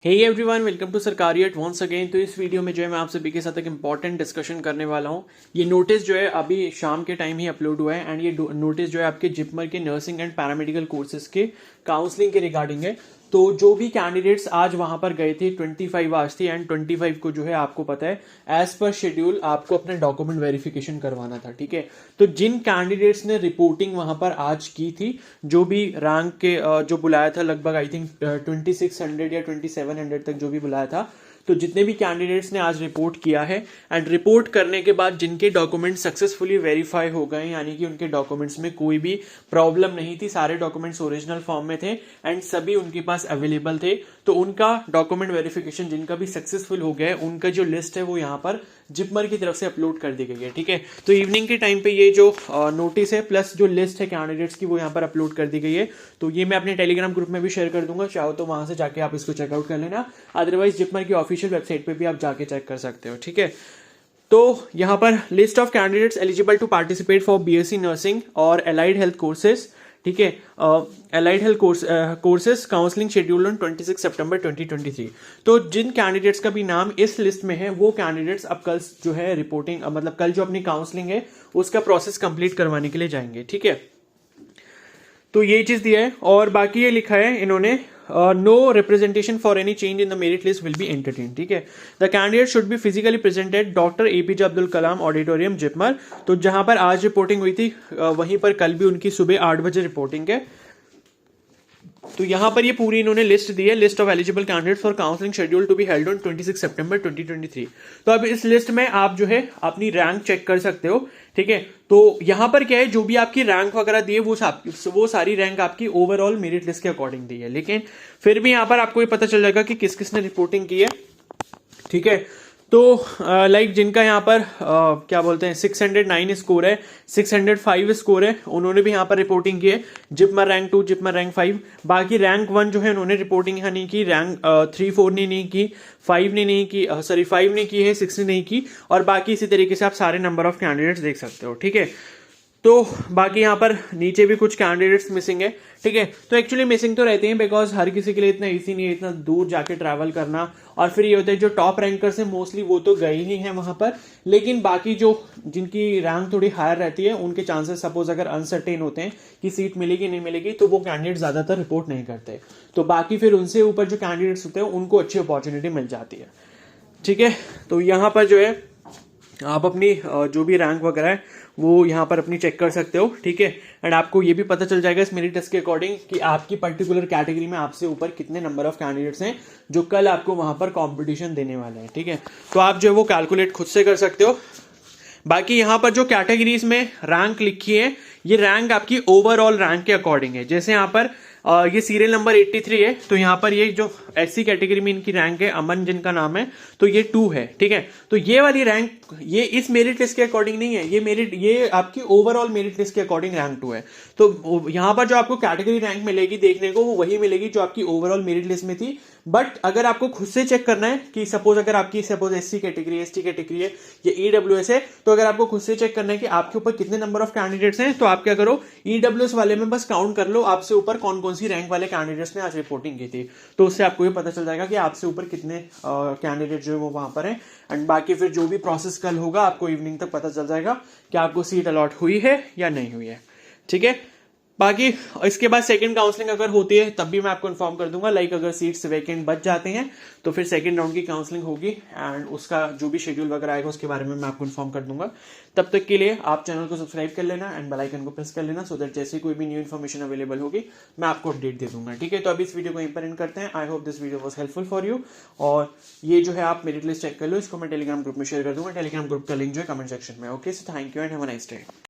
Hey everyone, welcome to सरकारी eight once again. तो इस वीडियो में जो है मैं आप सभी के साथ एक इंपॉर्टेंट डिस्कशन करने वाला हूँ। ये नोटिस जो है अभी शाम के टाइम ही अपलोड हुआ है एंड ये नोटिस जो है आपके जिपमर के नर्सिंग एंड पैरामेडिकल कोर्सेज के काउंसलिंग के रिगार्डिंग है। तो जो भी कैंडिडेट्स आज वहां पर गए थे 25 आज थी एंड 25 को जो है आपको पता है एज पर शेड्यूल आपको अपना डॉक्यूमेंट वेरिफिकेशन करवाना था। ठीक है, तो जिन कैंडिडेट्स ने रिपोर्टिंग वहां पर आज की थी, जो भी रैंक के जो बुलाया था, लगभग आई थिंक 2600 या 2700 तक जो भी बुलाया था, तो जितने भी कैंडिडेट्स ने आज रिपोर्ट किया है एंड रिपोर्ट करने के बाद जिनके डॉक्यूमेंट सक्सेसफुली वेरीफाई हो गए, यानी कि उनके डॉक्यूमेंट्स में कोई भी प्रॉब्लम नहीं थी, सारे डॉक्यूमेंट्स ओरिजिनल फॉर्म में थे एंड सभी उनके पास अवेलेबल थे, तो उनका डॉक्यूमेंट वेरिफिकेशन जिनका भी सक्सेसफुल हो गया, उनका जो लिस्ट है वो यहाँ पर जिपमर की तरफ से अपलोड कर दी गई है। ठीक है, तो इवनिंग के टाइम पे ये जो नोटिस है प्लस जो लिस्ट है कैंडिडेट्स की वो यहाँ पर अपलोड कर दी गई है। तो ये मैं अपने टेलीग्राम ग्रुप में भी शेयर कर दूंगा, चाहो तो वहां से जाके आप इसको चेकआउट कर लेना, अदरवाइज जिपमर की ऑफिशियल वेबसाइट पे भी आप जाके चेक कर सकते हो। ठीक है, तो यहाँ पर list of candidates eligible to participate for BSc nursing और एलाइड हेल्थ कोर्सेज। ठीक है, allied health courses counselling schedule on 26 सितंबर 2023। तो जिन कैंडिडेट्स का भी नाम इस लिस्ट में है वो कैंडिडेट्स अब कल जो है रिपोर्टिंग, मतलब कल जो अपनी काउंसलिंग है उसका प्रोसेस कंप्लीट करवाने के लिए जाएंगे। ठीक है, तो ये चीज दिया है और बाकी ये लिखा है इन्होंने, no representation for any change in the merit list will be entertain. ठीक है, the candidate should be physically presented doctor APJ Abdul Kalam auditorium JIPMER. तो जहां पर आज रिपोर्टिंग हुई थी वहीं पर कल भी उनकी सुबह 8 बजे रिपोर्टिंग है। तो यहां पर ये पूरी इन्होंने लिस्ट दी है, list of eligible candidates for counselling schedule to be held on 26 सितंबर 2023। तो अब इस लिस्ट में आप जो है अपनी रैंक चेक कर सकते हो। ठीक है, तो यहां पर क्या है, जो भी आपकी रैंक वगैरह दी है वो सारी रैंक आपकी ओवरऑल मेरिट लिस्ट के अकॉर्डिंग दी है, लेकिन फिर भी यहां पर आपको ये पता चल जाएगा कि किस किसने रिपोर्टिंग की है। ठीक है, तो लाइक जिनका यहाँ पर क्या बोलते हैं 609 स्कोर है, 605 स्कोर है, उन्होंने भी यहाँ पर रिपोर्टिंग की है, जिपमर रैंक 2, जिपमर रैंक 5। बाकी रैंक 1 जो है उन्होंने रिपोर्टिंग यहाँ नहीं की, रैंक 3, 4 ने नहीं की, 5 ने नहीं की, सॉरी 5 ने की है, 6 ने नहीं की, और बाकी इसी तरीके से आप सारे नंबर ऑफ कैंडिडेट्स देख सकते हो। ठीक है, तो बाकी यहाँ पर नीचे भी कुछ कैंडिडेट्स मिसिंग है। ठीक है, तो एक्चुअली मिसिंग तो रहते हैं बिकॉज हर किसी के लिए इतना इजी नहीं है इतना दूर जाके ट्रैवल करना, और फिर ये होता है जो टॉप रैंकर्स हैं मोस्टली वो तो गए ही हैं वहां पर, लेकिन बाकी जो जिनकी रैंक थोड़ी हायर रहती है उनके चांसेस सपोज अगर अनसर्टेन होते हैं कि सीट मिलेगी नहीं मिलेगी, तो वो कैंडिडेट ज्यादातर रिपोर्ट नहीं करते, तो बाकी फिर उनसे ऊपर जो कैंडिडेट्स होते हैं उनको अच्छी अपॉर्चुनिटी मिल जाती है। ठीक है, तो यहाँ पर जो है आप अपनी जो भी रैंक वगैरह है वो यहाँ पर अपनी चेक कर सकते हो। ठीक है, एंड आपको ये भी पता चल जाएगा इस मेरिट टेस्ट के अकॉर्डिंग कि आपकी पर्टिकुलर कैटेगरी में आपसे ऊपर कितने नंबर ऑफ कैंडिडेट्स हैं जो कल आपको वहां पर कंपटीशन देने वाले हैं। ठीक है, तो आप जो है वो कैलकुलेट खुद से कर सकते हो। बाकी यहाँ पर जो कैटेगरीज में रैंक लिखी है ये रैंक आपकी ओवरऑल रैंक के अकॉर्डिंग है। जैसे यहाँ पर ये सीरियल नंबर 83 है, तो यहाँ पर ये जो एससी कैटेगरी में इनकी रैंक है, अमन जिनका नाम है, तो ये 2 है। ठीक है, तो ये वाली रैंक ये इस मेरिट लिस्ट के अकॉर्डिंग नहीं है, ये आपकी ओवरऑल मेरिट लिस्ट के अकॉर्डिंग रैंक 2 है। तो यहाँ पर जो आपको कैटेगरी रैंक मिलेगी देखने को वो वही मिलेगी जो आपकी ओवरऑल मेरिट लिस्ट में थी, बट अगर आपको खुद से चेक करना है कि सपोज अगर आपकी suppose SC category, ST category है या ईडब्ल्यूएस है, तो अगर आपको खुद से चेक करना है कि आपके ऊपर कितने नंबर ऑफ कैंडिडेट्स हैं, तो आप क्या करो, ईडब्ल्यूएस वाले में बस काउंट कर लो आपसे ऊपर कौन कौन सी रैंक वाले कैंडिडेट्स ने आज रिपोर्टिंग की थी, तो उससे आपको ये पता चल जाएगा कि आपसे ऊपर कितने कैंडिडेट जो है वो वहां पर है। एंड बाकी फिर जो भी प्रोसेस कल होगा आपको इवनिंग तक पता चल जाएगा कि आपको सीट अलॉट हुई है या नहीं हुई है। ठीक है, बाकी इसके बाद सेकंड काउंसलिंग अगर होती है तब भी मैं आपको इन्फॉर्म कर दूंगा, लाइक अगर सीट्स वैकेंट बच जाते हैं तो फिर सेकंड राउंड की काउंसलिंग होगी एंड उसका जो भी शेड्यूल वगैरह आएगा उसके बारे में मैं आपको इन्फॉर्म कर दूंगा। तब तक के लिए आप चैनल को सब्सक्राइब कर लेना एंड बेल आइकन को प्रेस कर लेना, सो दैट जैसे कोई भी न्यू इन्फॉर्मेशन अवेलेबल होगी मैं आपको अपडेट दे दूंगा। ठीक है, तो अभी इस वीडियो को यहीं पर एंड करते हैं। I hope this video was helpful for you, और ये जो है आप मेरिट लिस्ट चेक कर लो, इसको मैं टेलीग्राम ग्रुप में शेयर कर दूंगा, टेलीग्राम ग्रुप का लिंक जो है कमेंट सेक्शन में। Okay, so thank you and have a nice day.